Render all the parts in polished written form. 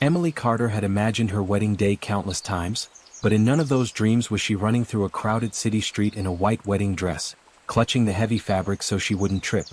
Emily Carter had imagined her wedding day countless times, but in none of those dreams was she running through a crowded city street in a white wedding dress, clutching the heavy fabric so she wouldn't trip.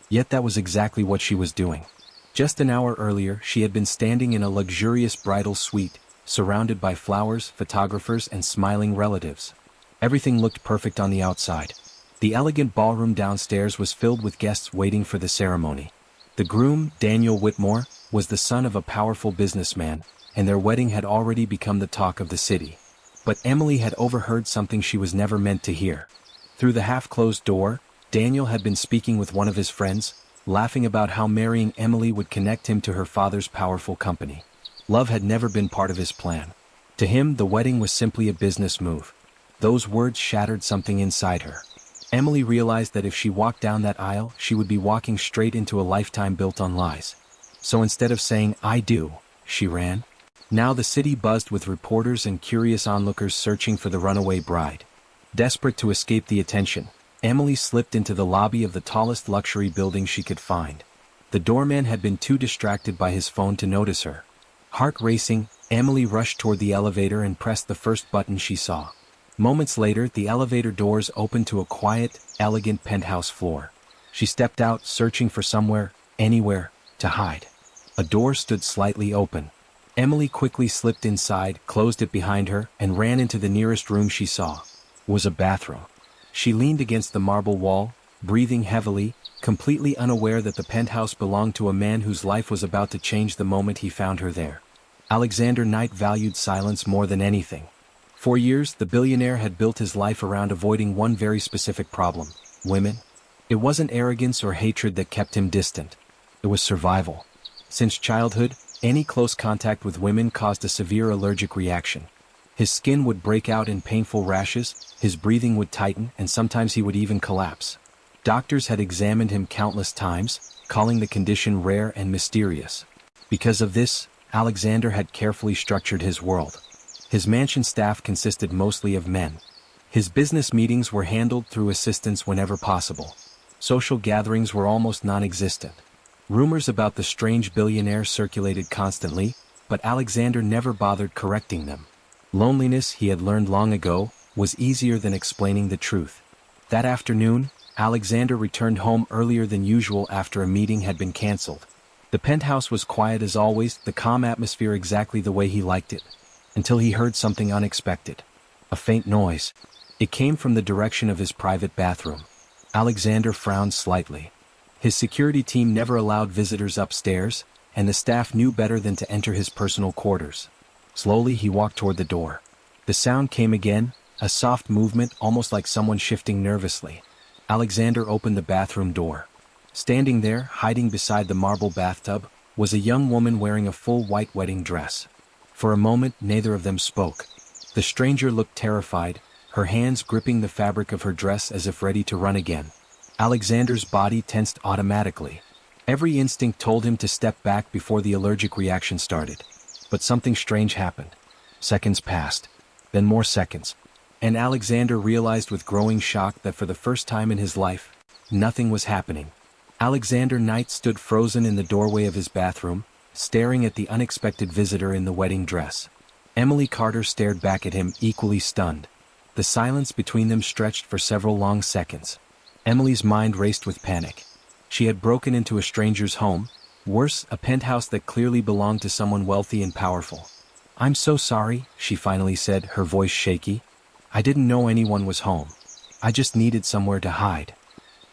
Yet that was exactly what she was doing. Just an hour earlier, she had been standing in a luxurious bridal suite, surrounded by flowers, photographers, and smiling relatives. Everything looked perfect on the outside. The elegant ballroom downstairs was filled with guests waiting for the ceremony. The groom, Daniel Whitmore, was the son of a powerful businessman, and their wedding had already become the talk of the city. But Emily had overheard something she was never meant to hear. Through the half-closed door, Daniel had been speaking with one of his friends, laughing about how marrying Emily would connect him to her father's powerful company. Love had never been part of his plan. To him, the wedding was simply a business move. Those words shattered something inside her. Emily realized that if she walked down that aisle, she would be walking straight into a lifetime built on lies. So instead of saying, "I do," she ran. Now the city buzzed with reporters and curious onlookers searching for the runaway bride. Desperate to escape the attention, Emily slipped into the lobby of the tallest luxury building she could find. The doorman had been too distracted by his phone to notice her. Heart racing, Emily rushed toward the elevator and pressed the first button she saw. Moments later, the elevator doors opened to a quiet, elegant penthouse floor. She stepped out, searching for somewhere, anywhere, to hide. A door stood slightly open. Emily quickly slipped inside, closed it behind her, and ran into the nearest room she saw. It was a bathroom. She leaned against the marble wall, breathing heavily, completely unaware that the penthouse belonged to a man whose life was about to change the moment he found her there. Alexander Knight valued silence more than anything. For years, the billionaire had built his life around avoiding one very specific problem: women. It wasn't arrogance or hatred that kept him distant. It was survival. Since childhood, any close contact with women caused a severe allergic reaction. His skin would break out in painful rashes, his breathing would tighten, and sometimes he would even collapse. Doctors had examined him countless times, calling the condition rare and mysterious. Because of this, Alexander had carefully structured his world. His mansion staff consisted mostly of men. His business meetings were handled through assistants whenever possible. Social gatherings were almost non-existent. Rumors about the strange billionaire circulated constantly, but Alexander never bothered correcting them. Loneliness, he had learned long ago, was easier than explaining the truth. That afternoon, Alexander returned home earlier than usual after a meeting had been cancelled. The penthouse was quiet as always, the calm atmosphere exactly the way he liked it. Until he heard something unexpected. A faint noise. It came from the direction of his private bathroom. Alexander frowned slightly. His security team never allowed visitors upstairs, and the staff knew better than to enter his personal quarters. Slowly he walked toward the door. The sound came again, a soft movement almost like someone shifting nervously. Alexander opened the bathroom door. Standing there, hiding beside the marble bathtub, was a young woman wearing a full white wedding dress. For a moment, neither of them spoke. The stranger looked terrified, her hands gripping the fabric of her dress as if ready to run again. Alexander's body tensed automatically. Every instinct told him to step back before the allergic reaction started. But something strange happened. Seconds passed. Then more seconds. And Alexander realized with growing shock that for the first time in his life, nothing was happening. Alexander Knight stood frozen in the doorway of his bathroom, staring at the unexpected visitor in the wedding dress. Emily Carter stared back at him, equally stunned. The silence between them stretched for several long seconds. Emily's mind raced with panic. She had broken into a stranger's home, worse, a penthouse that clearly belonged to someone wealthy and powerful. "I'm so sorry," she finally said, her voice shaky. "I didn't know anyone was home. I just needed somewhere to hide."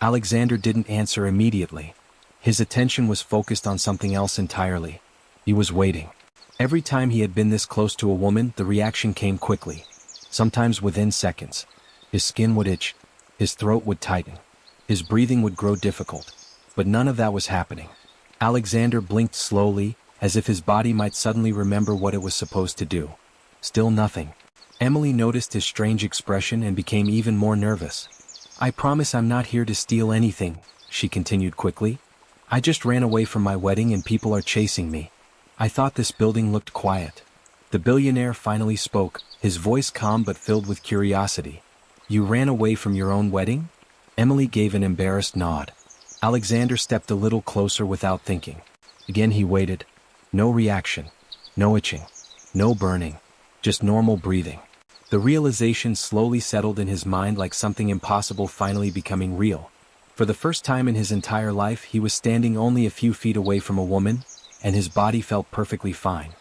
Alexander didn't answer immediately. His attention was focused on something else entirely. He was waiting. Every time he had been this close to a woman, the reaction came quickly. Sometimes within seconds. His skin would itch. His throat would tighten. His breathing would grow difficult. But none of that was happening. Alexander blinked slowly, as if his body might suddenly remember what it was supposed to do. Still nothing. Emily noticed his strange expression and became even more nervous. "I promise I'm not here to steal anything," she continued quickly. "I just ran away from my wedding and people are chasing me. I thought this building looked quiet." The billionaire finally spoke, his voice calm but filled with curiosity. "You ran away from your own wedding?" Emily gave an embarrassed nod. Alexander stepped a little closer without thinking. Again he waited. No reaction. No itching. No burning. Just normal breathing. The realization slowly settled in his mind like something impossible finally becoming real. For the first time in his entire life he was standing only a few feet away from a woman, and his body felt perfectly fine.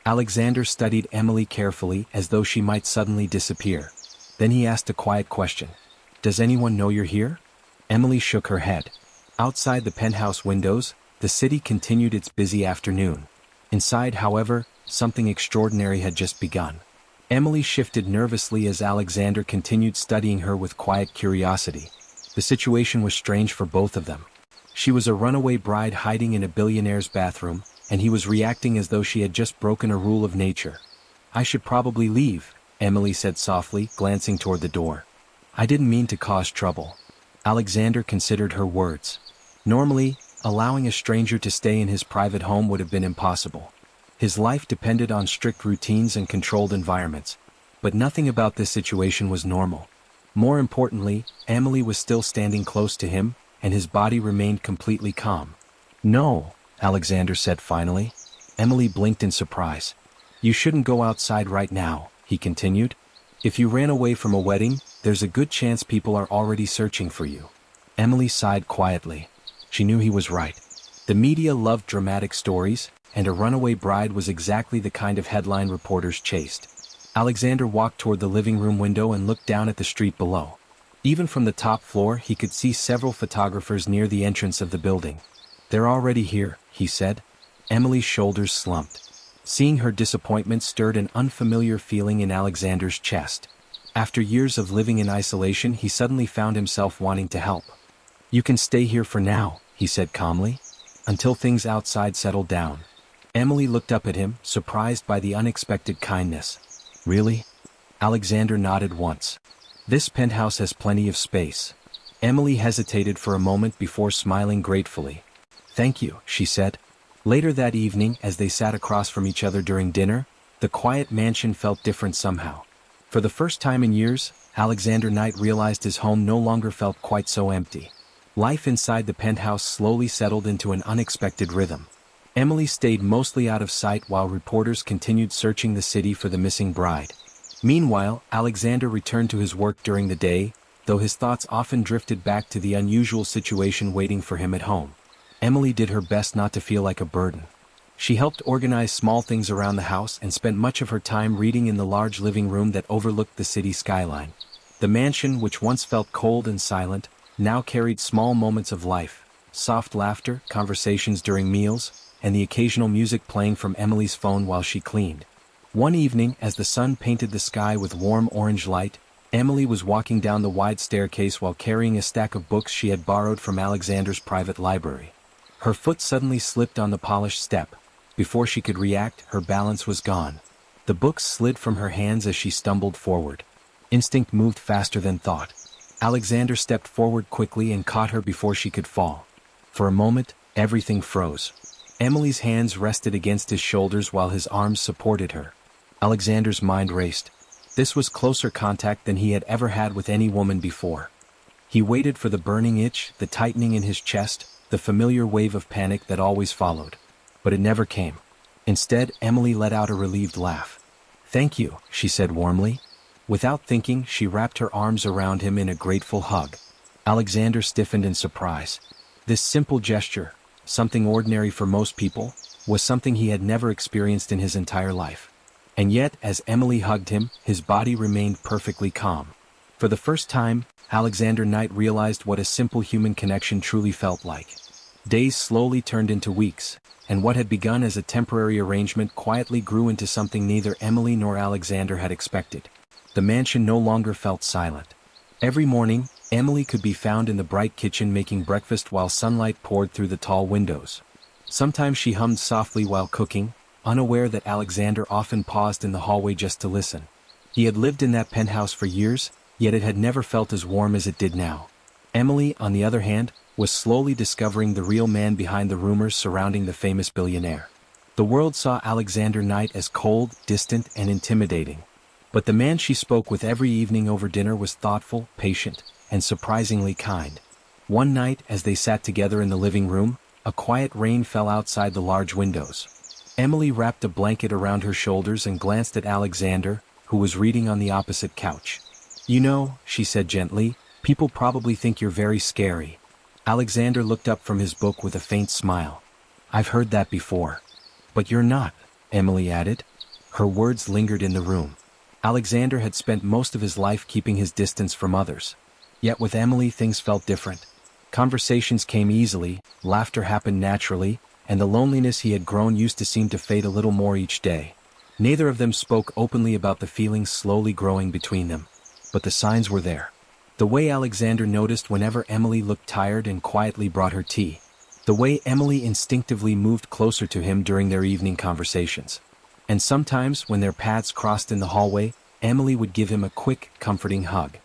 Alexander studied Emily carefully as though she might suddenly disappear. Then he asked a quiet question. "Does anyone know you're here?" Emily shook her head. Outside the penthouse windows, the city continued its busy afternoon. Inside, however, something extraordinary had just begun. Emily shifted nervously as Alexander continued studying her with quiet curiosity. The situation was strange for both of them. She was a runaway bride hiding in a billionaire's bathroom, and he was reacting as though she had just broken a rule of nature. "I should probably leave," Emily said softly, glancing toward the door. "I didn't mean to cause trouble." Alexander considered her words. Normally, allowing a stranger to stay in his private home would have been impossible. His life depended on strict routines and controlled environments. But nothing about this situation was normal. More importantly, Emily was still standing close to him, and his body remained completely calm. "No," Alexander said finally. Emily blinked in surprise. "You shouldn't go outside right now," he continued. "If you ran away from a wedding, there's a good chance people are already searching for you." Emily sighed quietly. She knew he was right. The media loved dramatic stories, and a runaway bride was exactly the kind of headline reporters chased. Alexander walked toward the living room window and looked down at the street below. Even from the top floor he could see several photographers near the entrance of the building. "They're already here," he said. Emily's shoulders slumped. Seeing her disappointment stirred an unfamiliar feeling in Alexander's chest. After years of living in isolation, he suddenly found himself wanting to help. "You can stay here for now," he said calmly, "until things outside settle down." Emily looked up at him, surprised by the unexpected kindness. "Really?" Alexander nodded once. "This penthouse has plenty of space." Emily hesitated for a moment before smiling gratefully. "Thank you," she said. Later that evening, as they sat across from each other during dinner, the quiet mansion felt different somehow. For the first time in years, Alexander Knight realized his home no longer felt quite so empty. Life inside the penthouse slowly settled into an unexpected rhythm. Emily stayed mostly out of sight while reporters continued searching the city for the missing bride. Meanwhile, Alexander returned to his work during the day, though his thoughts often drifted back to the unusual situation waiting for him at home. Emily did her best not to feel like a burden. She helped organize small things around the house and spent much of her time reading in the large living room that overlooked the city skyline. The mansion, which once felt cold and silent, now carried small moments of life, soft laughter, conversations during meals, and the occasional music playing from Emily's phone while she cleaned. One evening, as the sun painted the sky with warm orange light, Emily was walking down the wide staircase while carrying a stack of books she had borrowed from Alexander's private library. Her foot suddenly slipped on the polished step. Before she could react, her balance was gone. The books slid from her hands as she stumbled forward. Instinct moved faster than thought. Alexander stepped forward quickly and caught her before she could fall. For a moment, everything froze. Emily's hands rested against his shoulders while his arms supported her. Alexander's mind raced. This was closer contact than he had ever had with any woman before. He waited for the burning itch, the tightening in his chest, the familiar wave of panic that always followed. But it never came. Instead, Emily let out a relieved laugh. "Thank you," she said warmly. Without thinking, she wrapped her arms around him in a grateful hug. Alexander stiffened in surprise. This simple gesture, something ordinary for most people, was something he had never experienced in his entire life. And yet, as Emily hugged him, his body remained perfectly calm. For the first time, Alexander Knight realized what a simple human connection truly felt like. Days slowly turned into weeks, and what had begun as a temporary arrangement quietly grew into something neither Emily nor Alexander had expected. The mansion no longer felt silent. Every morning, Emily could be found in the bright kitchen making breakfast while sunlight poured through the tall windows. Sometimes she hummed softly while cooking, unaware that Alexander often paused in the hallway just to listen. He had lived in that penthouse for years, yet it had never felt as warm as it did now. Emily, on the other hand, was slowly discovering the real man behind the rumors surrounding the famous billionaire. The world saw Alexander Knight as cold, distant, and intimidating. But the man she spoke with every evening over dinner was thoughtful, patient, and surprisingly kind. One night, as they sat together in the living room, a quiet rain fell outside the large windows. Emily wrapped a blanket around her shoulders and glanced at Alexander, who was reading on the opposite couch. "You know," she said gently, "people probably think you're very scary." Alexander looked up from his book with a faint smile. "I've heard that before. But you're not," Emily added. Her words lingered in the room. Alexander had spent most of his life keeping his distance from others. Yet with Emily things felt different. Conversations came easily, laughter happened naturally, and the loneliness he had grown used to seem to fade a little more each day. Neither of them spoke openly about the feelings slowly growing between them. But the signs were there. The way Alexander noticed whenever Emily looked tired and quietly brought her tea. The way Emily instinctively moved closer to him during their evening conversations. And sometimes, when their paths crossed in the hallway, Emily would give him a quick, comforting hug.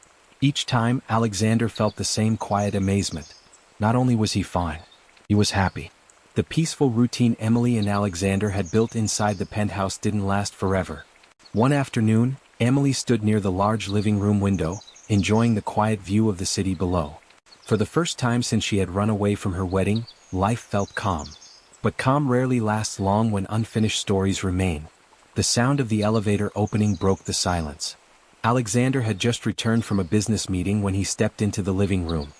Each time, Alexander felt the same quiet amazement. Not only was he fine, he was happy. The peaceful routine Emily and Alexander had built inside the penthouse didn't last forever. One afternoon, Emily stood near the large living room window, enjoying the quiet view of the city below. For the first time since she had run away from her wedding, life felt calm. But calm rarely lasts long when unfinished stories remain. The sound of the elevator opening broke the silence. Alexander had just returned from a business meeting when he stepped into the living room.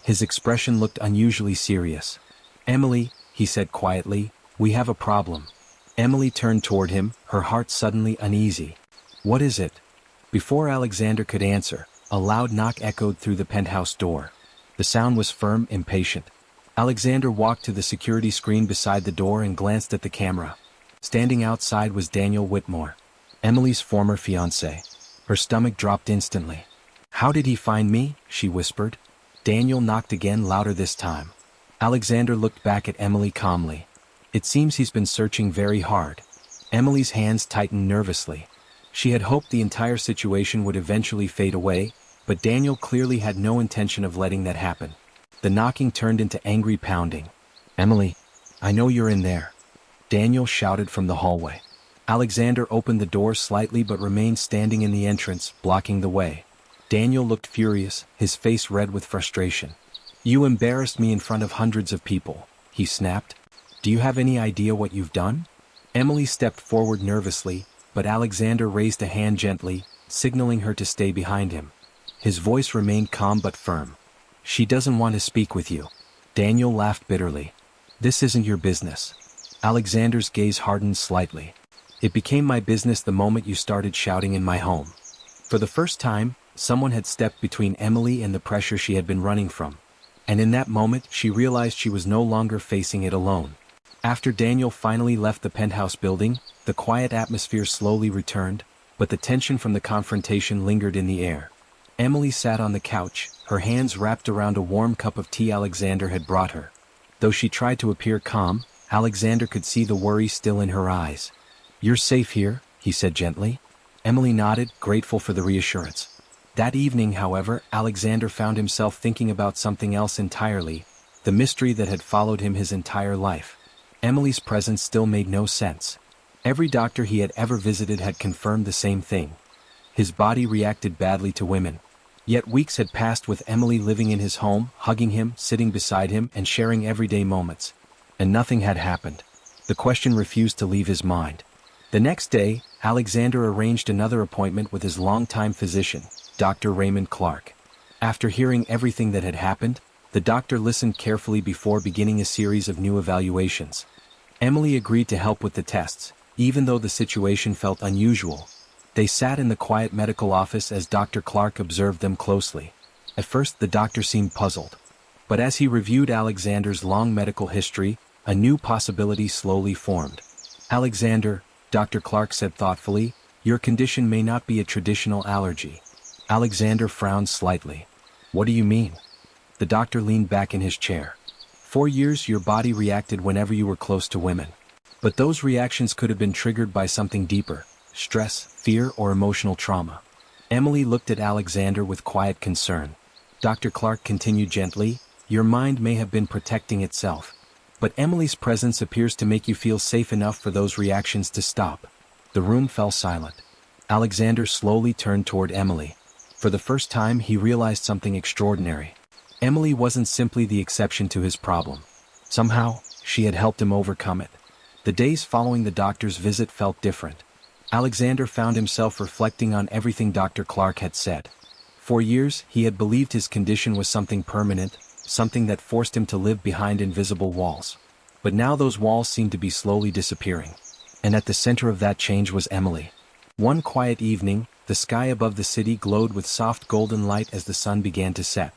His expression looked unusually serious. "Emily," he said quietly, "we have a problem." Emily turned toward him, her heart suddenly uneasy. "What is it?" Before Alexander could answer, a loud knock echoed through the penthouse door. The sound was firm, impatient. Alexander walked to the security screen beside the door and glanced at the camera. Standing outside was Daniel Whitmore, Emily's former fiancé. Her stomach dropped instantly. "How did he find me?" she whispered. Daniel knocked again, louder this time. Alexander looked back at Emily calmly. "It seems he's been searching very hard." Emily's hands tightened nervously. She had hoped the entire situation would eventually fade away, but Daniel clearly had no intention of letting that happen. The knocking turned into angry pounding. "Emily, I know you're in there," Daniel shouted from the hallway. Alexander opened the door slightly but remained standing in the entrance, blocking the way. Daniel looked furious, his face red with frustration. "You embarrassed me in front of hundreds of people," he snapped. "Do you have any idea what you've done?" Emily stepped forward nervously, but Alexander raised a hand gently, signaling her to stay behind him. His voice remained calm but firm. "She doesn't want to speak with you." Daniel laughed bitterly. "This isn't your business." Alexander's gaze hardened slightly. "It became my business the moment you started shouting in my home." For the first time, someone had stepped between Emily and the pressure she had been running from. And in that moment, she realized she was no longer facing it alone. After Daniel finally left the penthouse building, the quiet atmosphere slowly returned, but the tension from the confrontation lingered in the air. Emily sat on the couch, her hands wrapped around a warm cup of tea Alexander had brought her. Though she tried to appear calm, Alexander could see the worry still in her eyes. "You're safe here," he said gently. Emily nodded, grateful for the reassurance. That evening, however, Alexander found himself thinking about something else entirely, the mystery that had followed him his entire life. Emily's presence still made no sense. Every doctor he had ever visited had confirmed the same thing. His body reacted badly to women. Yet weeks had passed with Emily living in his home, hugging him, sitting beside him, and sharing everyday moments. And nothing had happened. The question refused to leave his mind. The next day, Alexander arranged another appointment with his longtime physician, Dr. Raymond Clark. After hearing everything that had happened, the doctor listened carefully before beginning a series of new evaluations. Emily agreed to help with the tests, even though the situation felt unusual. They sat in the quiet medical office as Dr. Clark observed them closely. At first, the doctor seemed puzzled. But as he reviewed Alexander's long medical history, a new possibility slowly formed. "Alexander," Dr. Clark said thoughtfully, "your condition may not be a traditional allergy." Alexander frowned slightly. "What do you mean?" The doctor leaned back in his chair. "For years, your body reacted whenever you were close to women. But those reactions could have been triggered by something deeper: stress, fear, or emotional trauma." Emily looked at Alexander with quiet concern. Dr. Clark continued gently, "Your mind may have been protecting itself. But Emily's presence appears to make you feel safe enough for those reactions to stop." The room fell silent. Alexander slowly turned toward Emily. For the first time, he realized something extraordinary. Emily wasn't simply the exception to his problem. Somehow, she had helped him overcome it. The days following the doctor's visit felt different. Alexander found himself reflecting on everything Dr. Clark had said. For years, he had believed his condition was something permanent, something that forced him to live behind invisible walls. But now those walls seemed to be slowly disappearing. And at the center of that change was Emily. One quiet evening, the sky above the city glowed with soft golden light as the sun began to set.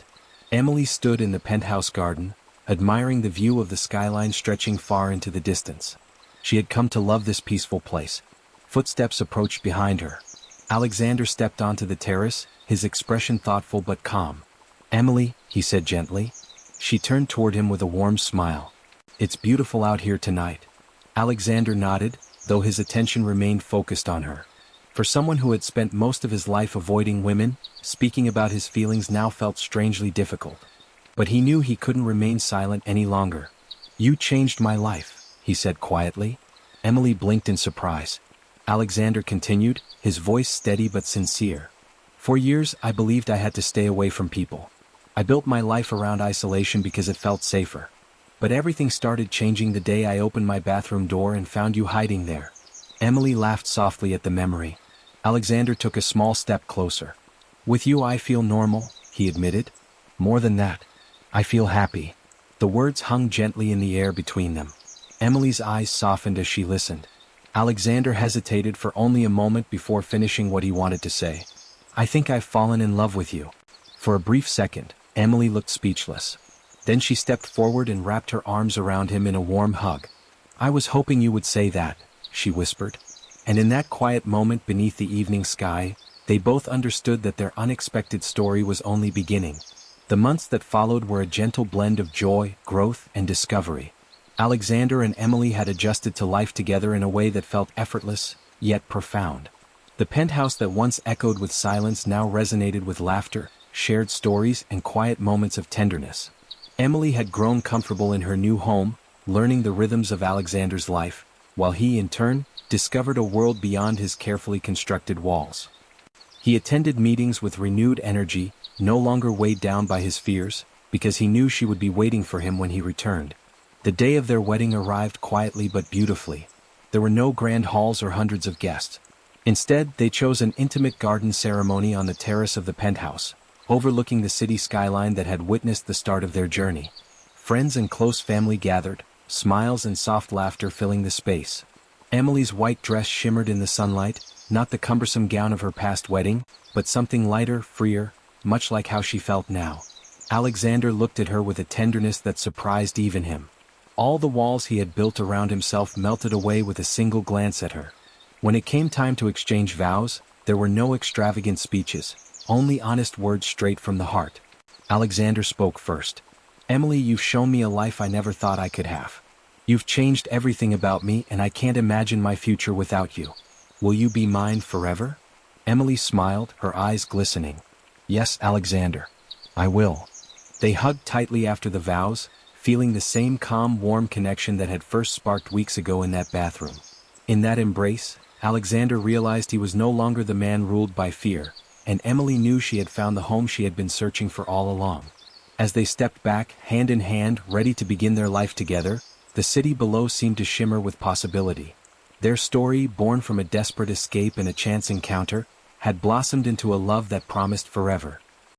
Emily stood in the penthouse garden, admiring the view of the skyline stretching far into the distance. She had come to love this peaceful place. Footsteps approached behind her. Alexander stepped onto the terrace, his expression thoughtful but calm. "Emily," he said gently. She turned toward him with a warm smile. "It's beautiful out here tonight." Alexander nodded, though his attention remained focused on her. For someone who had spent most of his life avoiding women, speaking about his feelings now felt strangely difficult. But he knew he couldn't remain silent any longer. "You changed my life," he said quietly. Emily blinked in surprise. Alexander continued, his voice steady but sincere. "For years I believed I had to stay away from people. I built my life around isolation because it felt safer. But everything started changing the day I opened my bathroom door and found you hiding there." Emily laughed softly at the memory. Alexander took a small step closer. "With you I feel normal," he admitted. "More than that, I feel happy." The words hung gently in the air between them. Emily's eyes softened as she listened. Alexander hesitated for only a moment before finishing what he wanted to say. "I think I've fallen in love with you." For a brief second, Emily looked speechless. Then she stepped forward and wrapped her arms around him in a warm hug. "I was hoping you would say that," she whispered. And in that quiet moment beneath the evening sky, they both understood that their unexpected story was only beginning. The months that followed were a gentle blend of joy, growth, and discovery. Alexander and Emily had adjusted to life together in a way that felt effortless, yet profound. The penthouse that once echoed with silence now resonated with laughter, shared stories, and quiet moments of tenderness. Emily had grown comfortable in her new home, learning the rhythms of Alexander's life, while he, in turn, discovered a world beyond his carefully constructed walls. He attended meetings with renewed energy, no longer weighed down by his fears, because he knew she would be waiting for him when he returned. The day of their wedding arrived quietly but beautifully. There were no grand halls or hundreds of guests. Instead, they chose an intimate garden ceremony on the terrace of the penthouse, overlooking the city skyline that had witnessed the start of their journey. Friends and close family gathered, smiles and soft laughter filling the space. Emily's white dress shimmered in the sunlight, not the cumbersome gown of her past wedding, but something lighter, freer, much like how she felt now. Alexander looked at her with a tenderness that surprised even him. All the walls he had built around himself melted away with a single glance at her. When it came time to exchange vows, there were no extravagant speeches, only honest words straight from the heart. Alexander spoke first. "Emily, you've shown me a life I never thought I could have. You've changed everything about me, and I can't imagine my future without you. Will you be mine forever?" Emily smiled, her eyes glistening. "Yes, Alexander. I will." They hugged tightly after the vows, feeling the same calm, warm connection that had first sparked weeks ago in that bathroom. In that embrace, Alexander realized he was no longer the man ruled by fear, and Emily knew she had found the home she had been searching for all along. As they stepped back, hand in hand, ready to begin their life together, the city below seemed to shimmer with possibility. Their story, born from a desperate escape and a chance encounter, had blossomed into a love that promised forever.